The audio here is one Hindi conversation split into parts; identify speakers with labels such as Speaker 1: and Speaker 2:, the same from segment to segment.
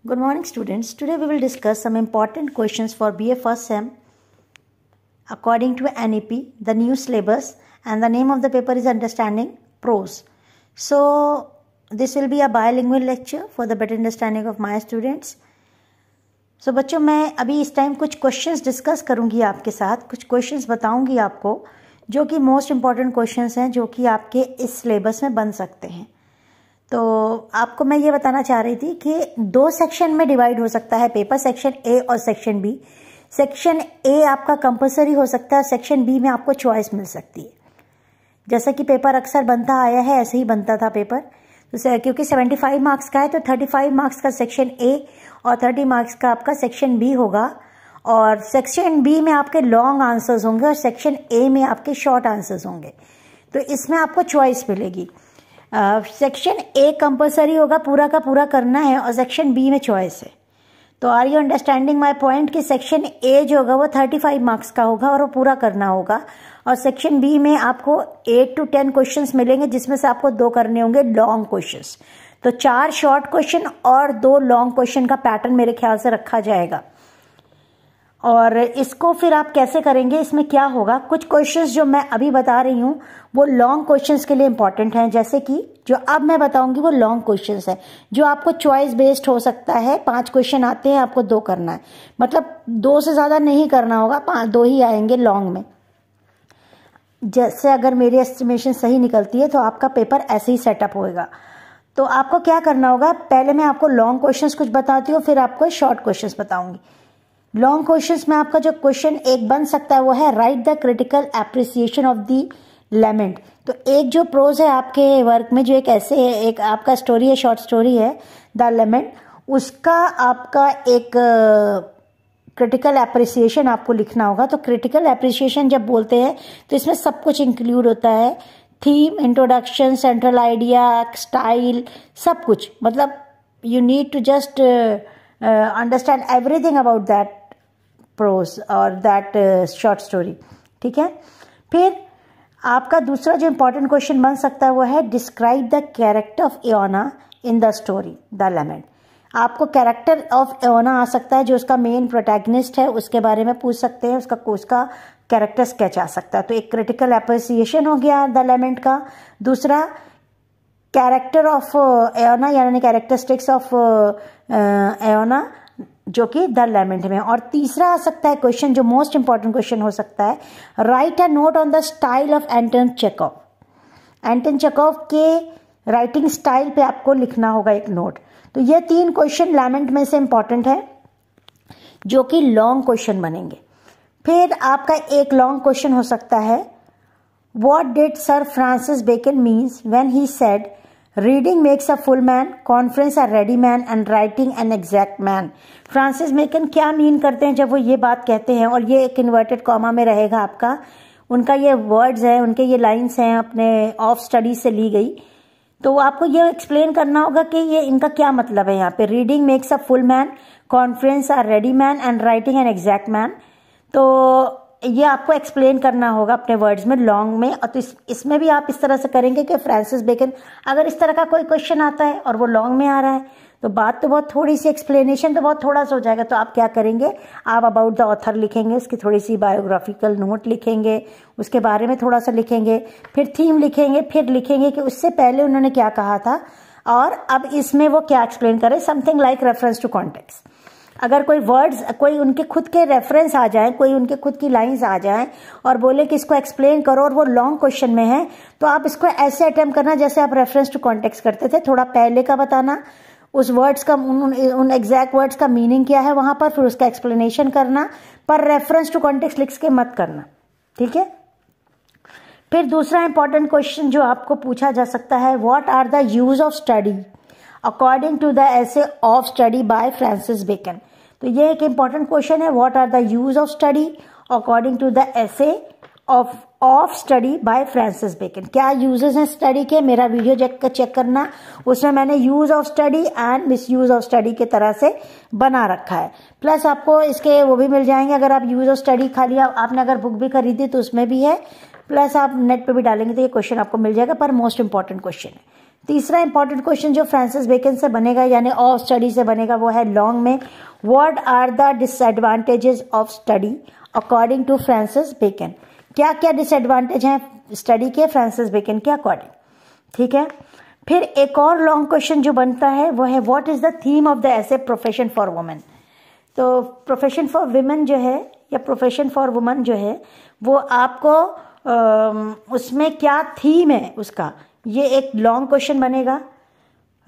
Speaker 1: Good morning, students. Today we will discuss some important questions for BA First Sem according to NEP, the new syllabus, and the name of the paper is Understanding Prose. So this will be a bilingual lecture for the better understanding of my students. So बच्चों, मैं अभी इस टाइम कुछ क्वेश्चंस डिस्कस करूंगी आपके साथ, कुछ क्वेश्चंस बताऊंगी आपको जो कि मोस्ट इम्पॉर्टेंट क्वेश्चंस हैं जो कि आपके इस सिलेबस में बन सकते हैं. तो आपको मैं ये बताना चाह रही थी कि दो सेक्शन में डिवाइड हो सकता है पेपर, सेक्शन ए और सेक्शन बी. सेक्शन ए आपका कंपलसरी हो सकता है, सेक्शन बी में आपको चॉइस मिल सकती है. जैसा कि पेपर अक्सर बनता आया है ऐसे ही बनता था पेपर. तो क्योंकि 75 मार्क्स का है तो 35 मार्क्स का सेक्शन ए और 30 मार्क्स का आपका सेक्शन बी होगा. और सेक्शन बी में आपके लॉन्ग आंसर्स होंगे और सेक्शन ए में आपके शॉर्ट आंसर्स होंगे. तो इसमें आपको चॉइस मिलेगी. सेक्शन ए कंपलसरी होगा, पूरा का पूरा करना है, और सेक्शन बी में चॉइस है. तो are you understanding my point कि सेक्शन ए जो होगा वो 35 मार्क्स का होगा और वो पूरा करना होगा, और सेक्शन बी में आपको 8 to 10 क्वेश्चंस मिलेंगे जिसमें से आपको 2 करने होंगे लॉन्ग क्वेश्चंस. तो 4 शॉर्ट क्वेश्चन और 2 लॉन्ग क्वेश्चन का पैटर्न मेरे ख्याल से रखा जाएगा. और इसको फिर आप कैसे करेंगे, इसमें क्या होगा, कुछ क्वेश्चंस जो मैं अभी बता रही हूँ वो लॉन्ग क्वेश्चंस के लिए इंपॉर्टेंट हैं. जैसे कि जो अब मैं बताऊंगी वो लॉन्ग क्वेश्चंस है जो आपको चॉइस बेस्ड हो सकता है. 5 क्वेश्चन आते हैं, आपको 2 करना है, मतलब 2 से ज्यादा नहीं करना होगा, 2 ही आएंगे लॉन्ग में. जैसे अगर मेरी एस्टिमेशन सही निकलती है तो आपका पेपर ऐसे ही सेटअप होएगा. तो आपको क्या करना होगा, पहले मैं आपको लॉन्ग क्वेश्चंस कुछ बताती हूँ, फिर आपको शॉर्ट क्वेश्चंस बताऊंगी. लॉन्ग क्वेश्चंस में आपका जो क्वेश्चन एक बन सकता है वो है right the critical appreciation of the lament. तो एक जो प्रोज है आपके वर्क में, जो एक ऐसे एक आपका स्टोरी है, शॉर्ट स्टोरी है द लेमेंट, उसका आपका एक क्रिटिकल एप्रिसिएशन आपको लिखना होगा. तो क्रिटिकल एप्रिसिएशन जब बोलते हैं तो इसमें सब कुछ इंक्लूड होता है, theme, introduction, central idea, style, सब कुछ. मतलब you need to just understand everything about that prose और दैट शॉर्ट स्टोरी. ठीक है. फिर आपका दूसरा जो इंपॉर्टेंट क्वेश्चन बन सकता है वो है describe the character of Iona in the story the lament. आपको कैरेक्टर ऑफ एओना आ सकता है, जो उसका मेन प्रोटैगनिस्ट है उसके बारे में पूछ सकते हैं, उसका कैरेक्टर स्केच आ सकता है. तो एक क्रिटिकल एप्रिसिएशन हो गया द लेमेंट का. दूसरा कैरेक्टर ऑफ एओना यानी कैरेक्टरिस्टिक्स ऑफ एओना जो कि द लेमेंट में. और तीसरा आ सकता है क्वेश्चन जो मोस्ट इंपॉर्टेंट क्वेश्चन हो सकता है, right a note on the style of Anton Chekhov. Anton Chekhov के राइटिंग स्टाइल पे आपको लिखना होगा एक नोट. तो ये 3 क्वेश्चन लेमेंट में से इंपॉर्टेंट है जो कि लॉन्ग क्वेश्चन बनेंगे. फिर आपका एक लॉन्ग क्वेश्चन हो सकता है, what did sir Francis Bacon means when he said reading makes a full man, conference a ready man and writing an exact man. Francis Bacon क्या मीन करते हैं जब वो ये बात कहते हैं, और ये एक इन्वर्टेड कॉमा में रहेगा आपका. उनका ये वर्ड्स है, उनके ये लाइन्स हैं अपने ऑफ स्टडी से ली गई. तो आपको ये एक्सप्लेन करना होगा कि ये इनका क्या मतलब है. यहाँ पे reading makes a full man, conference a ready man and writing an exact man. तो ये आपको एक्सप्लेन करना होगा अपने वर्ड्स में लॉन्ग में. और तो इसमें भी आप इस तरह से करेंगे कि फ्रांसिस बेकन, अगर इस तरह का कोई क्वेश्चन आता है और वो लॉन्ग में आ रहा है तो बात तो बहुत थोड़ी सी, एक्सप्लेनेशन तो बहुत थोड़ा सा हो जाएगा. तो आप क्या करेंगे, आप अबाउट द ऑथर लिखेंगे, उसकी थोड़ी सी बायोग्राफिकल नोट लिखेंगे, उसके बारे में थोड़ा सा लिखेंगे, फिर थीम लिखेंगे, फिर लिखेंगे कि उससे पहले उन्होंने क्या कहा था और अब इसमें वो क्या एक्सप्लेन करें. Something like reference to context. अगर कोई वर्ड्स, कोई उनके खुद के रेफरेंस आ जाए, कोई उनके खुद की लाइंस आ जाए और बोले कि इसको एक्सप्लेन करो और वो लॉन्ग क्वेश्चन में है, तो आप इसको ऐसे अटेम्प्ट करना जैसे आप रेफरेंस टू कॉन्टेक्स्ट करते थे. थोड़ा पहले का बताना, उस वर्ड्स का, उन एग्जैक्ट वर्ड्स का मीनिंग क्या है वहां पर, फिर उसका एक्सप्लेनेशन करना, पर रेफरेंस टू कॉन्टेक्स्ट लिख के मत करना. ठीक है. फिर दूसरा इंपॉर्टेंट क्वेश्चन जो आपको पूछा जा सकता है, what are the use of study according to the essay of study by Francis Bacon. तो ये एक इंपॉर्टेंट क्वेश्चन है, what are the use of study according to the essay of study by Francis Bacon. क्या यूजेस हैं स्टडी के, मेरा वीडियो चेक करना, उसमें मैंने use of study and misuse of study के तरह से बना रखा है. प्लस आपको इसके वो भी मिल जाएंगे, अगर आप यूज ऑफ स्टडी खाली आपने अगर बुक भी खरीदी तो उसमें भी है, प्लस आप नेट पे भी डालेंगे तो ये क्वेश्चन आपको मिल जाएगा, पर मोस्ट इंपॉर्टेंट क्वेश्चन है. तीसरा इंपॉर्टेंट क्वेश्चन जो फ्रांसिस बेकन से बनेगा यानी ऑफ स्टडी से बनेगा वो है लॉन्ग में, what are the disadvantages of study according to Francis Bacon. क्या क्या डिसएडवांटेज हैं स्टडी के फ्रांसिस बेकन के अकॉर्डिंग, ठीक है। फिर एक और लॉन्ग क्वेश्चन जो बनता है वो है what is the theme of the ऐसे प्रोफेशन फॉर वुमेन। तो प्रोफेशन फॉर विमेन जो है या प्रोफेशन फॉर वुमन जो है वो आपको उसमें क्या थीम है उसका, ये एक लॉन्ग क्वेश्चन बनेगा।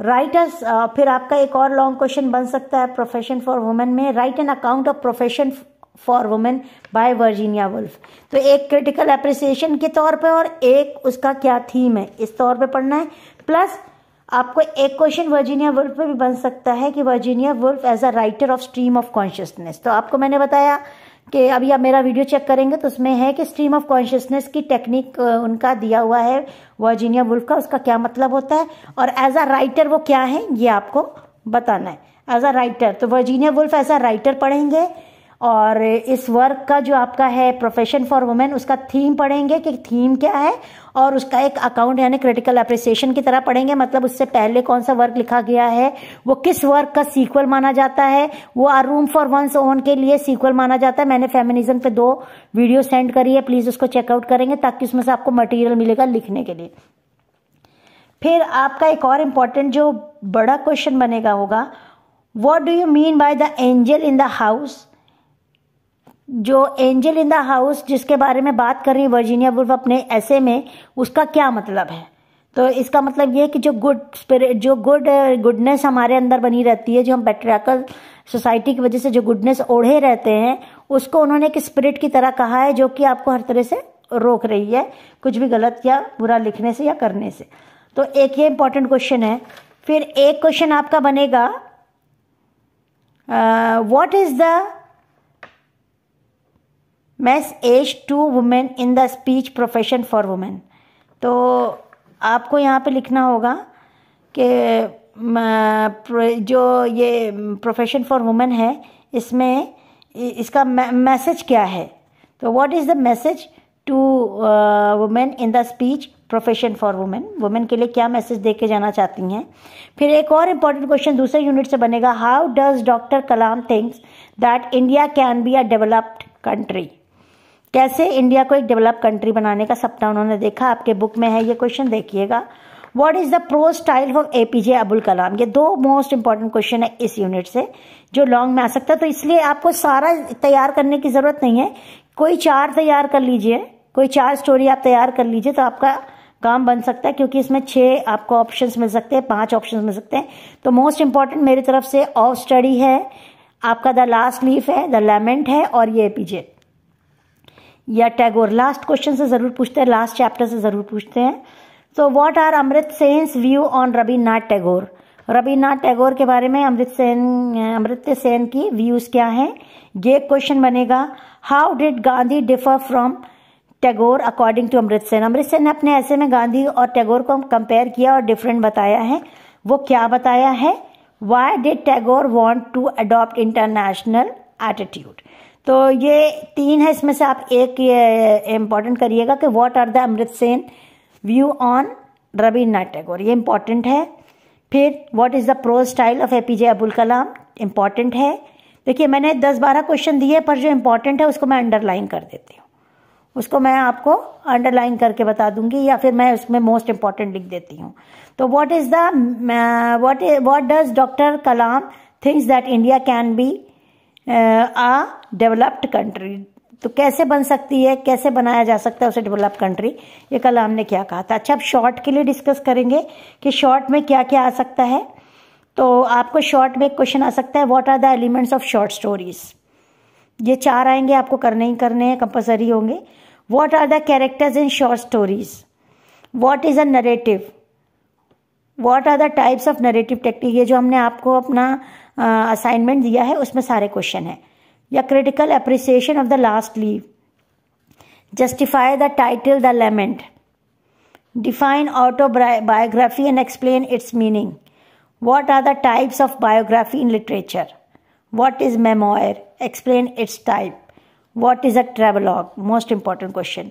Speaker 1: राइटर्स फिर आपका एक और लॉन्ग क्वेश्चन बन सकता है प्रोफेशन फॉर वुमेन में, right an account of profession for women bye Virginia Woolf. तो एक क्रिटिकल एप्रिसिएशन के तौर पे और एक उसका क्या थीम है इस तौर पे पढ़ना है। प्लस आपको एक क्वेश्चन वर्जीनिया वुल्फ पे भी बन सकता है कि Virginia Woolf as a writer of stream of consciousness. तो आपको मैंने बताया कि अभी आप मेरा वीडियो चेक करेंगे तो उसमें है कि स्ट्रीम ऑफ कॉन्शियसनेस की टेक्निक उनका दिया हुआ है वर्जीनिया वुल्फ का, उसका क्या मतलब होता है और एज अ राइटर वो क्या है ये आपको बताना है। एज अ राइटर तो Virginia Woolf as a writer पढ़ेंगे और इस वर्क का जो आपका है प्रोफेशन फॉर वुमेन उसका थीम पढ़ेंगे कि थीम क्या है और उसका एक अकाउंट यानी क्रिटिकल एप्रिसिएशन की तरह पढ़ेंगे, मतलब उससे पहले कौन सा वर्क लिखा गया है, वो किस वर्क का सीक्वल माना जाता है, वो आ रूम फॉर वंस ओन के लिए सीक्वल माना जाता है। मैंने फेमिनिज्म पे 2 वीडियो सेंड करी है, प्लीज उसको चेकआउट करेंगे ताकि उसमें से आपको मटेरियल मिलेगा लिखने के लिए। फिर आपका एक और इम्पॉर्टेंट जो बड़ा क्वेश्चन बनेगा होगा what do you mean by the angel in the house. जो एंजल इन द हाउस जिसके बारे में बात कर रही है वर्जीनिया वुल्फ अपने ऐसे में, उसका क्या मतलब है। तो इसका मतलब ये कि जो गुड स्पिरिट, जो गुडनेस हमारे अंदर बनी रहती है, जो हम पैट्रियार्कल सोसाइटी की वजह से जो गुडनेस ओढ़े रहते हैं, उसको उन्होंने एक स्पिरिट की तरह कहा है जो कि आपको हर तरह से रोक रही है कुछ भी गलत या बुरा लिखने से या करने से। तो एक ये इंपॉर्टेंट क्वेश्चन है। फिर एक क्वेश्चन आपका बनेगा what is the message to women in the speech profession for women. तो आपको यहाँ पे लिखना होगा कि जो ये प्रोफेशन फॉर वुमेन है इसमें इसका मैसेज क्या है। तो what is the message to women in the speech profession for women, women के लिए क्या मैसेज दे के जाना चाहती हैं। फिर एक और इम्पॉर्टेंट क्वेश्चन दूसरे यूनिट से बनेगा how does doctor Kalam thinks that India can be a developed country. कैसे इंडिया को एक डेवलप कंट्री बनाने का सपना उन्होंने देखा, आपके बुक में है ये क्वेश्चन, देखिएगा। What is the prose style of APJ Abdul Kalam. ये 2 मोस्ट इंपॉर्टेंट क्वेश्चन है इस यूनिट से जो लॉन्ग में आ सकता है। तो इसलिए आपको सारा तैयार करने की जरूरत नहीं है, कोई 4 तैयार कर लीजिए, कोई 4 स्टोरी आप तैयार कर लीजिए तो आपका काम बन सकता है, क्योंकि इसमें 6 आपको ऑप्शंस मिल सकते हैं, 5 ऑप्शंस मिल सकते हैं। तो मोस्ट इंपॉर्टेंट मेरी तरफ से ऑफ स्टडी है, आपका द लास्ट लीफ है, द लेमेंट है और ये एपीजे या टैगोर। लास्ट क्वेश्चन से जरूर पूछते हैं, लास्ट चैप्टर से जरूर पूछते हैं। तो what are Amartya Sen's view on Rabindranath Tagore. Rabindranath Tagore के बारे में अमृत्य सेन की व्यूज क्या हैं, ये क्वेश्चन बनेगा। How did Gandhi differ from Tagore according to Amartya Sen. Amartya Sen ने अपने ऐसे में गांधी और टैगोर को कंपेयर किया और डिफरेंट बताया है, वो क्या बताया है। Why did Tagore want to adopt international attitude. तो ये 3 है, इसमें से आप एक इंपॉर्टेंट करिएगा कि what are the Amartya Sen view on Rabindranath Tagore, ये इंपॉर्टेंट है। फिर what is the prose style of APJ Abdul Kalam, important है। देखिए मैंने 10-12 क्वेश्चन दिए पर जो इंपॉर्टेंट है उसको मैं अंडरलाइन कर देती हूँ, उसको मैं आपको अंडरलाइन करके बता दूंगी या फिर मैं उसमें मोस्ट इंपॉर्टेंट लिख देती हूँ। तो what does doctor Kalam thinks that India can be a developed country. तो कैसे बन सकती है, कैसे बनाया जा सकता है उसे डेवलप कंट्री, ये कलाम ने क्या कहा था। अच्छा अब शॉर्ट के लिए डिस्कस करेंगे कि शॉर्ट में क्या क्या आ सकता है। तो आपको शॉर्ट में एक क्वेश्चन आ सकता है what are the elements of short stories. ये 4 आएंगे, आपको करने ही करने हैं, कंपल्सरी होंगे। What are the characters in short stories. What is a narrative. What are the types of narrative technique. ये जो हमने आपको अपना असाइनमेंट दिया है उसमें सारे क्वेश्चन है। या critical appreciation of the last leaf. Justify the title the lament. Define autobiography and explain its meaning. What are the types of biography in literature. What is memoir, explain its type. What is a travelogue, most important question.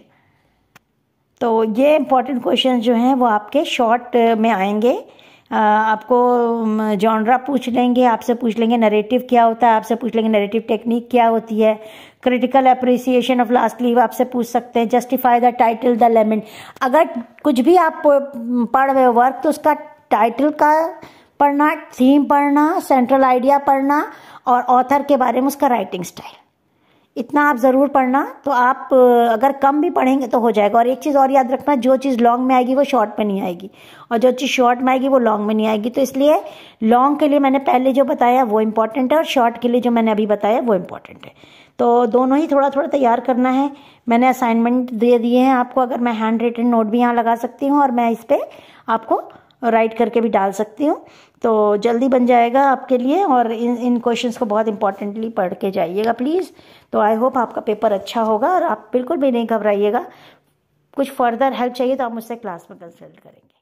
Speaker 1: तो ये इम्पॉर्टेंट क्वेश्चन जो हैं वो आपके शॉर्ट में आएंगे। आपको जॉनरा पूछ लेंगे, आपसे पूछ लेंगे नरेटिव क्या होता है, आपसे पूछ लेंगे नरेटिव टेक्निक क्या होती है, critical appreciation of last leaf आपसे पूछ सकते हैं, justify the title the lament. अगर कुछ भी आप पढ़ रहे हो वर्क तो उसका टाइटल का पढ़ना, थीम पढ़ना, सेंट्रल आइडिया पढ़ना और ऑथर के बारे में उसका राइटिंग स्टाइल, इतना आप ज़रूर पढ़ना। तो आप अगर कम भी पढ़ेंगे तो हो जाएगा। और एक चीज़ और याद रखना, जो चीज़ लॉन्ग में आएगी वो शॉर्ट में नहीं आएगी, और जो चीज़ शॉर्ट में आएगी वो लॉन्ग में नहीं आएगी। तो इसलिए लॉन्ग के लिए मैंने पहले जो बताया वो इम्पॉर्टेंट है, और शॉर्ट के लिए जो मैंने अभी बताया वो इम्पॉर्टेंट है। तो दोनों ही थोड़ा थोड़ा तैयार करना है। मैंने असाइनमेंट दे दिए हैं आपको, अगर मैं हैंड रिटन नोट भी यहाँ लगा सकती हूँ और मैं इस पर आपको राइट करके भी डाल सकती हूँ, तो जल्दी बन जाएगा आपके लिए। और इन क्वेश्चंस को बहुत इंपॉर्टेंटली पढ़ के जाइएगा प्लीज़। तो आई होप आपका पेपर अच्छा होगा, और आप बिल्कुल भी नहीं घबराइएगा। कुछ फर्दर हेल्प चाहिए तो आप मुझसे क्लास में कंसल्ट करेंगे।